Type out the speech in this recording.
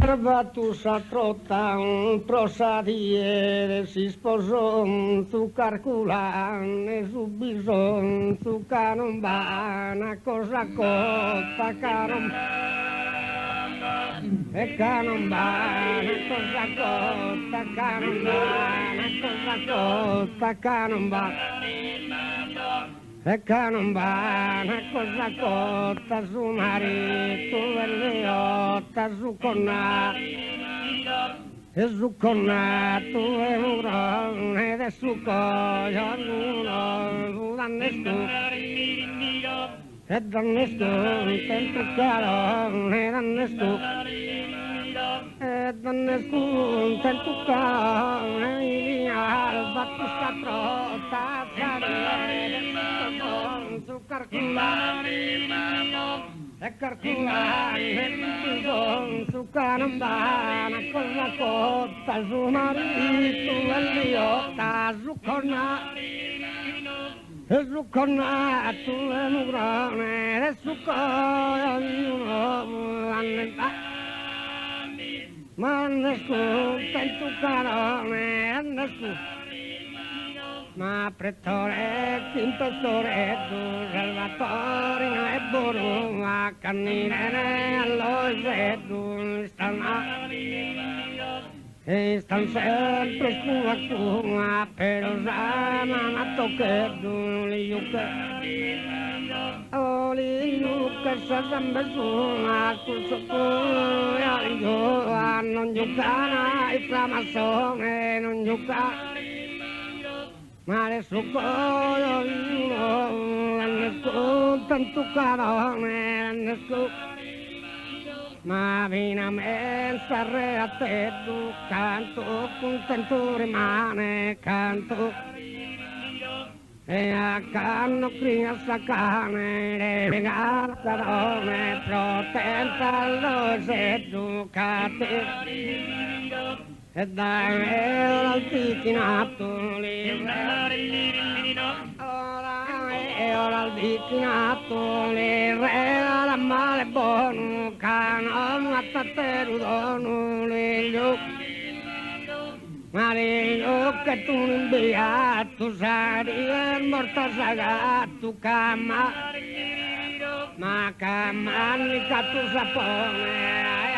Batu satrotang prosadie si sposò su carculane subison su canombana cosa cotta e canombana cosa cotta canombana e canombana cosa cotta su marito e leotta su connato e su connato e un ed è su coglio uno dannesto e dannesto tento caro e dannesto e dannesto tento caro e al batto sta trota su carculane e carculane su canombana con la cotta su marito e liotta su connato e su connato e mugrone e su coia di uno ma nessuno tento carone e nessuno ma pretore, quintore, tu salvatore e buru, a cannine all'oise, tu stan sempre scua, però sana tocche, tu li yucca, oh li yucca, sa zambe sua, tu sopra, non yuccana, il flamassone, non yucca. Mare su coglio l'annesco tanto carone l'annesco ma vina mensa re a te tu canto contento rimane canto e a canno cria sacane le regala carone protenta lo se ducate e dai al vicinato ora al vicinato le regala male buono cano a tatteru dono le ma le che tu non beato sari morta sagato cama ma camani tu sapone